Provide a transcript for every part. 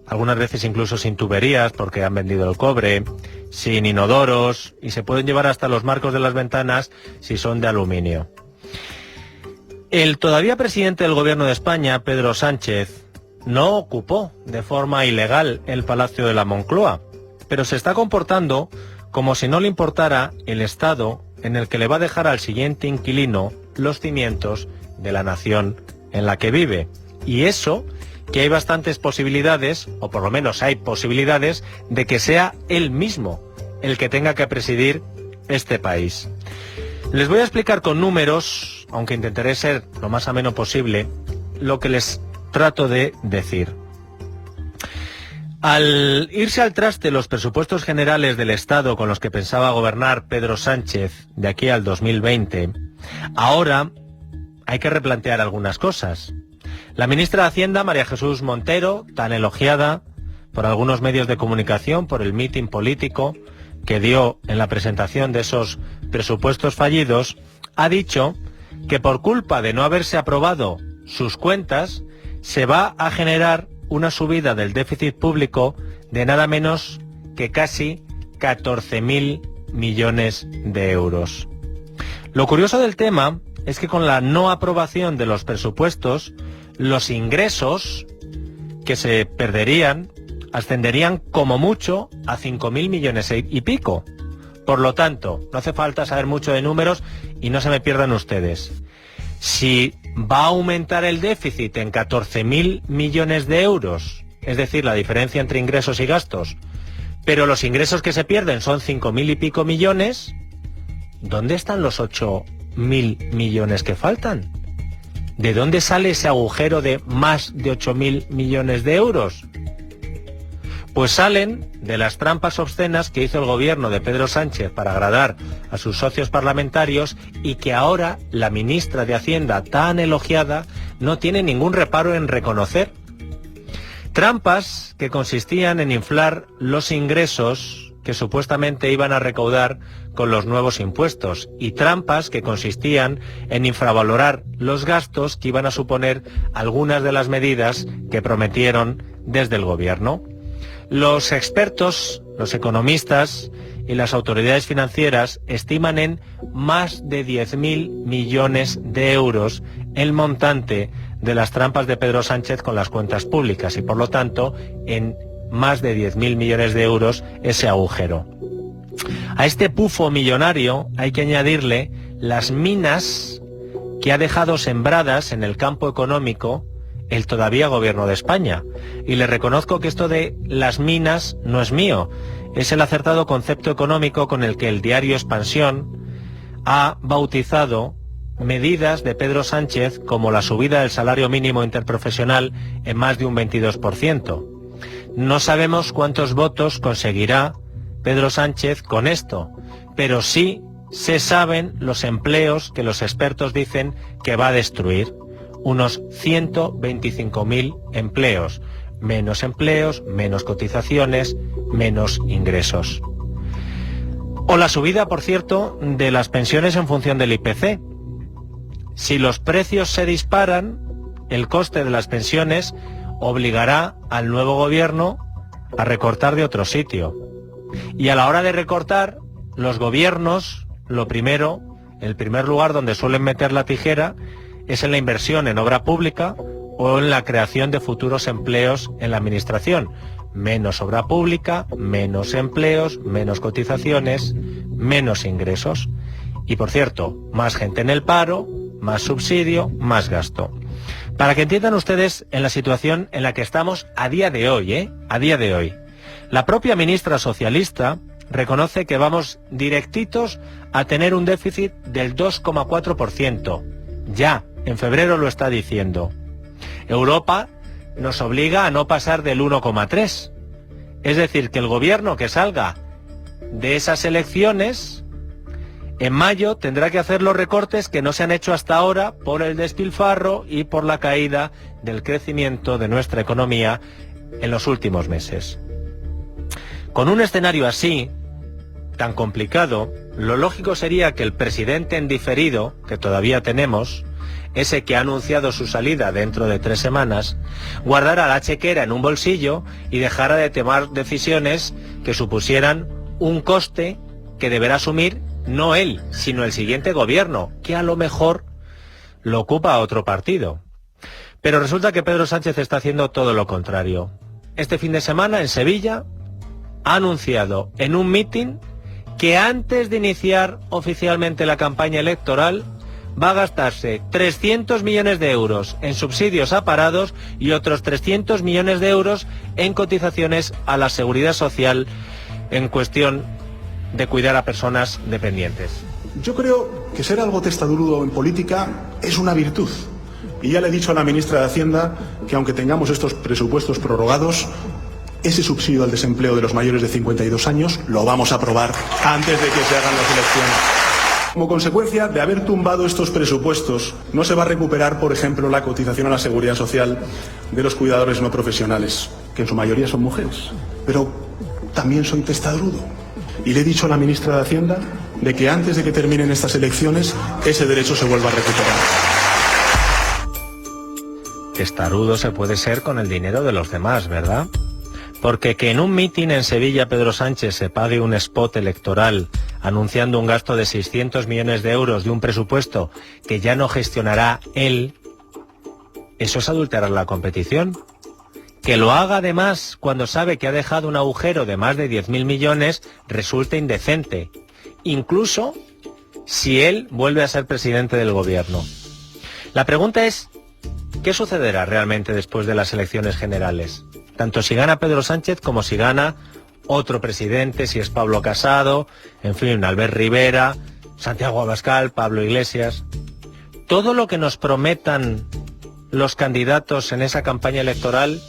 algunas veces incluso sin tuberías porque han vendido el cobre, sin inodoros, y se pueden llevar hasta los marcos de las ventanas si son de aluminio. El todavía presidente del Gobierno de España, Pedro Sánchez, no ocupó de forma ilegal el Palacio de la Moncloa, pero se está comportando como si no le importara el estado en el que le va a dejar al siguiente inquilino los cimientos de la nación en la que vive. Y eso, que hay bastantes posibilidades, o por lo menos hay posibilidades, de que sea él mismo el que tenga que presidir este país. Les voy a explicar con números, aunque intentaré ser lo más ameno posible, lo que les trato de decir. Al irse al traste los presupuestos generales del Estado con los que pensaba gobernar Pedro Sánchez de aquí al 2020, ahora hay que replantear algunas cosas. La ministra de Hacienda, María Jesús Montero, tan elogiada por algunos medios de comunicación por el mitin político que dio en la presentación de esos presupuestos fallidos, ha dicho que por culpa de no haberse aprobado sus cuentas, se va a generar una subida del déficit público de nada menos que casi 14.000 millones de euros. Lo curioso del tema es que con la no aprobación de los presupuestos, los ingresos que se perderían ascenderían como mucho a 5.000 millones y pico. Por lo tanto, no hace falta saber mucho de números y no se me pierdan ustedes. Si va a aumentar el déficit en 14.000 millones de euros, es decir, la diferencia entre ingresos y gastos, pero los ingresos que se pierden son 5.000 y pico millones, ¿dónde están los 8.000 millones que faltan? ¿De dónde sale ese agujero de más de 8.000 millones de euros? Pues salen de las trampas obscenas que hizo el gobierno de Pedro Sánchez para agradar a sus socios parlamentarios y que ahora la ministra de Hacienda, tan elogiada, no tiene ningún reparo en reconocer. Trampas que consistían en inflar los ingresos que supuestamente iban a recaudar con los nuevos impuestos y trampas que consistían en infravalorar los gastos que iban a suponer algunas de las medidas que prometieron desde el gobierno. Los expertos, los economistas y las autoridades financieras estiman en más de 10.000 millones de euros el montante de las trampas de Pedro Sánchez con las cuentas públicas y, por lo tanto, en más de 10.000 millones de euros ese agujero. A este pufo millonario hay que añadirle las minas que ha dejado sembradas en el campo económico el todavía gobierno de España. Y le reconozco que esto de las minas no es mío, es el acertado concepto económico con el que el diario Expansión ha bautizado medidas de Pedro Sánchez como la subida del salario mínimo interprofesional en más de un 22%. No sabemos cuántos votos conseguirá Pedro Sánchez con esto, pero sí se saben los empleos que los expertos dicen que va a destruir. Unos 125.000 empleos, menos cotizaciones, menos ingresos. O la subida, por cierto, de las pensiones en función del IPC. Si los precios se disparan, el coste de las pensiones obligará al nuevo gobierno a recortar de otro sitio. Y a la hora de recortar, los gobiernos, el primer lugar donde suelen meter la tijera es en la inversión en obra pública o en la creación de futuros empleos en la administración. Menos obra pública, menos empleos, menos cotizaciones, menos ingresos. Y por cierto, más gente en el paro, más subsidio, más gasto. Para que entiendan ustedes en la situación en la que estamos a día de hoy, a día de hoy. La propia ministra socialista reconoce que vamos directitos a tener un déficit del 2,4%. Ya, en febrero lo está diciendo. Europa nos obliga a no pasar del 1,3%. Es decir, que el gobierno que salga de esas elecciones, en mayo tendrá que hacer los recortes que no se han hecho hasta ahora por el despilfarro y por la caída del crecimiento de nuestra economía en los últimos meses. Con un escenario así, tan complicado, lo lógico sería que el presidente en diferido, que todavía tenemos, ese que ha anunciado su salida dentro de 3 semanas, guardara la chequera en un bolsillo y dejara de tomar decisiones que supusieran un coste que deberá asumir no él, sino el siguiente gobierno, que a lo mejor lo ocupa otro partido. Pero resulta que Pedro Sánchez está haciendo todo lo contrario. Este fin de semana, en Sevilla, ha anunciado en un mitin que antes de iniciar oficialmente la campaña electoral va a gastarse 300 millones de euros en subsidios a parados y otros 300 millones de euros en cotizaciones a la Seguridad Social en cuestión de cuidar a personas dependientes. Yo creo que ser algo testarudo en política es una virtud. Y ya le he dicho a la ministra de Hacienda que aunque tengamos estos presupuestos prorrogados, ese subsidio al desempleo de los mayores de 52 años lo vamos a aprobar antes de que se hagan las elecciones. Como consecuencia de haber tumbado estos presupuestos, no se va a recuperar, por ejemplo, la cotización a la Seguridad Social de los cuidadores no profesionales, que en su mayoría son mujeres. Pero también soy testarudo. Y le he dicho a la ministra de Hacienda de que antes de que terminen estas elecciones, ese derecho se vuelva a recuperar. Testarudo se puede ser con el dinero de los demás, ¿verdad? Porque que en un mitin en Sevilla Pedro Sánchez se pague un spot electoral anunciando un gasto de 600 millones de euros de un presupuesto que ya no gestionará él, eso es adulterar la competición. Que lo haga además cuando sabe que ha dejado un agujero de más de 10.000 millones resulta indecente, incluso si él vuelve a ser presidente del gobierno. La pregunta es, ¿qué sucederá realmente después de las elecciones generales? Tanto si gana Pedro Sánchez como si gana otro presidente, si es Pablo Casado, en fin, Albert Rivera, Santiago Abascal, Pablo Iglesias. Todo lo que nos prometan los candidatos en esa campaña electoral,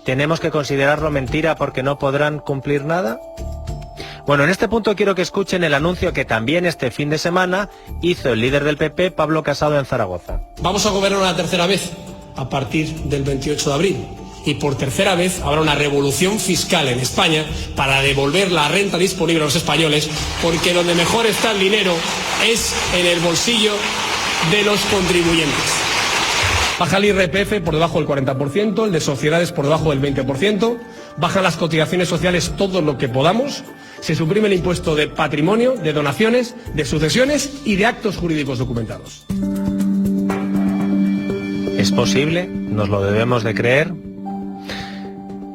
¿tenemos que considerarlo mentira porque no podrán cumplir nada? Bueno, en este punto quiero que escuchen el anuncio que también este fin de semana hizo el líder del PP, Pablo Casado, en Zaragoza. Vamos a gobernar una tercera vez a partir del 28 de abril. Y por tercera vez habrá una revolución fiscal en España para devolver la renta disponible a los españoles, porque donde mejor está el dinero es en el bolsillo de los contribuyentes. Baja el IRPF por debajo del 40%, el de sociedades por debajo del 20%, bajan las cotizaciones sociales todo lo que podamos, se suprime el impuesto de patrimonio, de donaciones, de sucesiones y de actos jurídicos documentados. ¿Es posible? ¿Nos lo debemos de creer?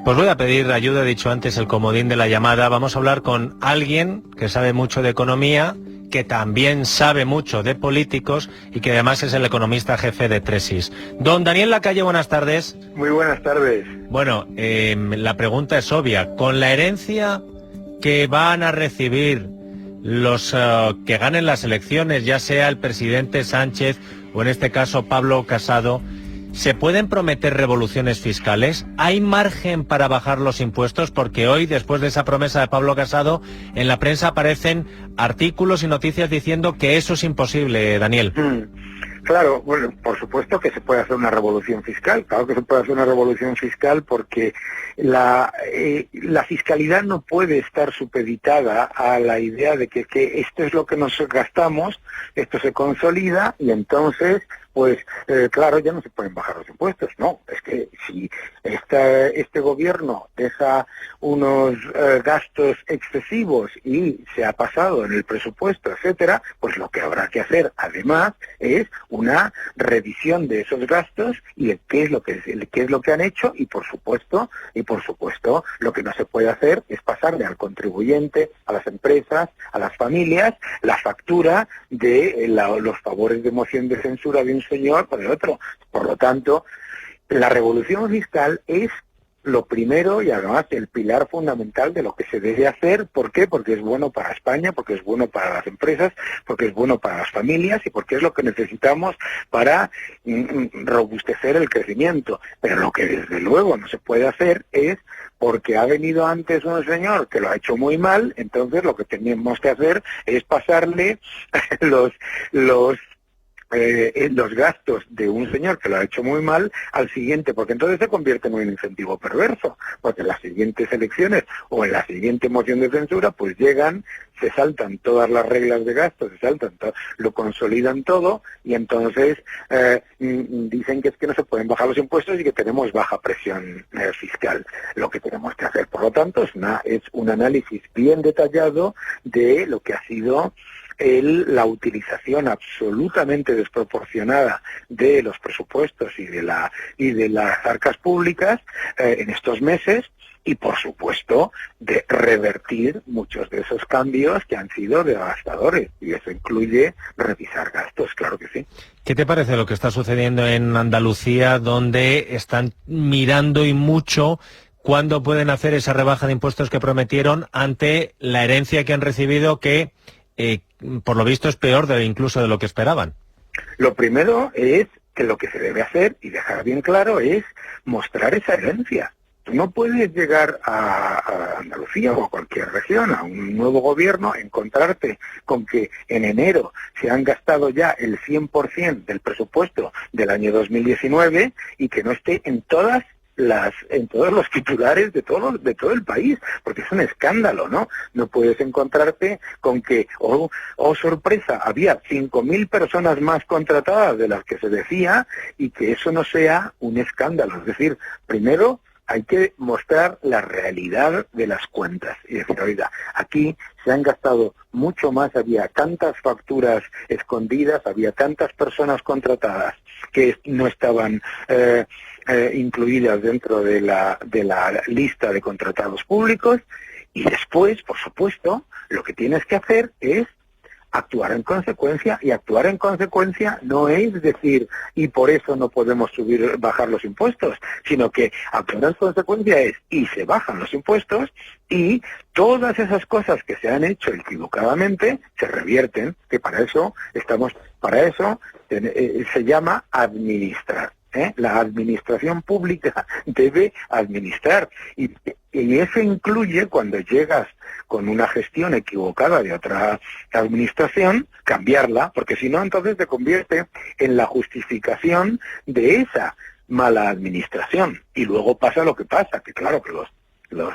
Pues voy a pedir ayuda, he dicho antes, el comodín de la llamada. Vamos a hablar con alguien que sabe mucho de economía, que también sabe mucho de políticos y que además es el economista jefe de Tresis. Don Daniel Lacalle, buenas tardes. Muy buenas tardes. Bueno, la pregunta es obvia. Con la herencia que van a recibir los que ganen las elecciones, ya sea el presidente Sánchez o en este caso Pablo Casado, ¿se pueden prometer revoluciones fiscales? ¿Hay margen para bajar los impuestos? Porque hoy, después de esa promesa de Pablo Casado, en la prensa aparecen artículos y noticias diciendo que eso es imposible, Daniel. Claro, bueno, por supuesto que se puede hacer una revolución fiscal, claro que se puede hacer una revolución fiscal porque la fiscalidad no puede estar supeditada a la idea de que esto es lo que nos gastamos, esto se consolida y entonces pues claro, ya no se pueden bajar los impuestos. No, es que si este gobierno deja unos gastos excesivos y se ha pasado en el presupuesto, etcétera, pues lo que habrá que hacer además es una revisión de esos gastos y qué es lo que han hecho y por supuesto lo que no se puede hacer es pasarle al contribuyente, a las empresas, a las familias la factura de los favores de moción de censura de un señor por el otro. Por lo tanto, la revolución fiscal es lo primero y además el pilar fundamental de lo que se debe hacer. ¿Por qué? Porque es bueno para España, porque es bueno para las empresas, porque es bueno para las familias y porque es lo que necesitamos para robustecer el crecimiento. Pero lo que desde luego no se puede hacer es porque ha venido antes un señor que lo ha hecho muy mal, entonces lo que tenemos que hacer es pasarle los los gastos de un señor que lo ha hecho muy mal al siguiente, porque entonces se convierte en un incentivo perverso, porque en las siguientes elecciones o en la siguiente moción de censura pues llegan, se saltan todas las reglas de gasto, se saltan lo consolidan todo y entonces dicen que es que no se pueden bajar los impuestos y que tenemos baja presión fiscal. Lo que tenemos que hacer, por lo tanto, es un análisis bien detallado de lo que ha sido la utilización absolutamente desproporcionada de los presupuestos y de las arcas públicas en estos meses, y por supuesto de revertir muchos de esos cambios que han sido devastadores, y eso incluye revisar gastos, claro que sí. ¿Qué te parece lo que está sucediendo en Andalucía, donde están mirando y mucho cuándo pueden hacer esa rebaja de impuestos que prometieron ante la herencia que han recibido, que por lo visto es peor incluso de lo que esperaban? Lo primero es que lo que se debe hacer, y dejar bien claro, es mostrar esa herencia. Tú no puedes llegar a Andalucía o a cualquier región, a un nuevo gobierno, encontrarte con que en enero se han gastado ya el 100% del presupuesto del año 2019 y que no esté en todos los titulares de todo el país, porque es un escándalo, ¿no? No puedes encontrarte con que, oh sorpresa, había 5.000 personas más contratadas de las que se decía, y que eso no sea un escándalo. Es decir, primero hay que mostrar la realidad de las cuentas y decir, oiga, aquí se han gastado mucho más, había tantas facturas escondidas, había tantas personas contratadas que no estaban incluidas dentro de la lista de contratados públicos, y después, por supuesto, lo que tienes que hacer es actuar en consecuencia, y actuar en consecuencia no es decir, y por eso no podemos bajar los impuestos, sino que actuar en consecuencia es, y se bajan los impuestos, y todas esas cosas que se han hecho equivocadamente se revierten, que para eso se llama administrar. La administración pública debe administrar, y eso incluye, cuando llegas con una gestión equivocada de otra administración, cambiarla, porque si no, entonces te convierte en la justificación de esa mala administración. Y luego pasa lo que pasa, que claro que los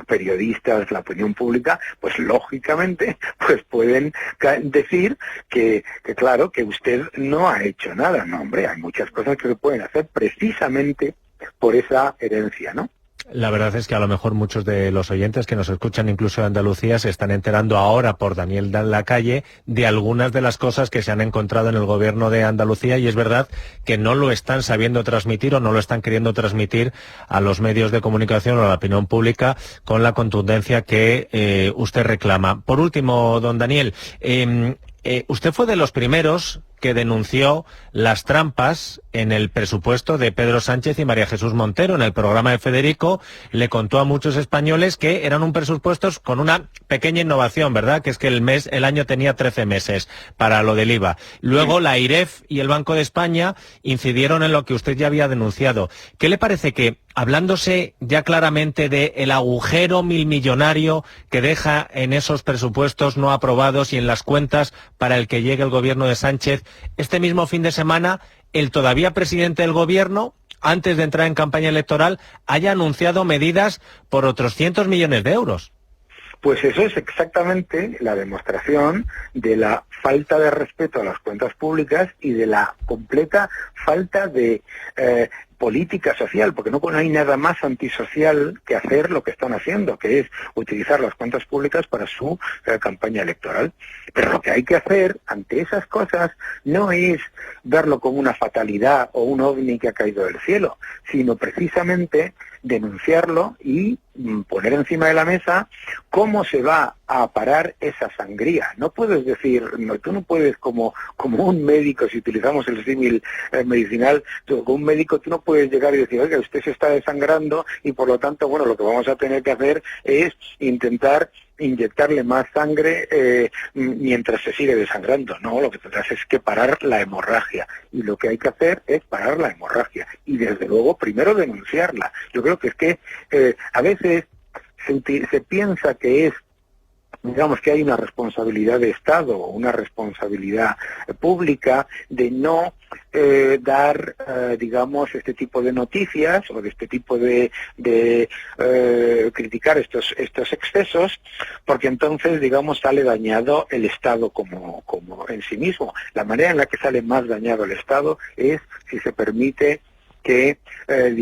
periodistas, la opinión pública, pues lógicamente pues pueden decir que claro, que usted no ha hecho nada. No, hombre, hay muchas cosas que se pueden hacer precisamente por esa herencia, ¿no? La verdad es que a lo mejor muchos de los oyentes que nos escuchan incluso de Andalucía se están enterando ahora por Daniel Lacalle de algunas de las cosas que se han encontrado en el gobierno de Andalucía, y es verdad que no lo están sabiendo transmitir o no lo están queriendo transmitir a los medios de comunicación o a la opinión pública con la contundencia que usted reclama. Por último, don Daniel, usted fue de los primeros que denunció las trampas en el presupuesto de Pedro Sánchez y María Jesús Montero. En el programa de Federico le contó a muchos españoles que eran un presupuesto con una pequeña innovación, ¿verdad? Que es que el año tenía 13 meses para lo del IVA. Luego la AIREF y el Banco de España incidieron en lo que usted ya había denunciado. ¿Qué le parece que, hablándose ya claramente del agujero milmillonario que deja en esos presupuestos no aprobados y en las cuentas para el que llegue el gobierno de Sánchez, este mismo fin de semana el todavía presidente del gobierno, antes de entrar en campaña electoral, haya anunciado medidas por otros cientos millones de euros? Pues eso es exactamente la demostración de la falta de respeto a las cuentas públicas y de la completa falta de política social, porque no hay nada más antisocial que hacer lo que están haciendo, que es utilizar las cuentas públicas para su campaña electoral. Pero lo que hay que hacer ante esas cosas no es verlo como una fatalidad o un ovni que ha caído del cielo, sino precisamente denunciarlo y poner encima de la mesa cómo se va a parar esa sangría. No puedes decir, tú no puedes como un médico, si utilizamos el símil medicinal, como un médico tú no puedes llegar y decir, oiga, usted se está desangrando y por lo tanto, bueno, lo que vamos a tener que hacer es intentar inyectarle más sangre mientras se sigue desangrando. No, lo que tendrás es que parar la hemorragia, y lo que hay que hacer es parar la hemorragia y desde luego primero denunciarla. Yo creo que es que a veces se piensa que es digamos que hay una responsabilidad de Estado, una responsabilidad pública de no dar, digamos, este tipo de noticias o de este tipo de criticar estos excesos, porque entonces, digamos, sale dañado el Estado como en sí mismo. La manera en la que sale más dañado el Estado es si se permite que, digamos,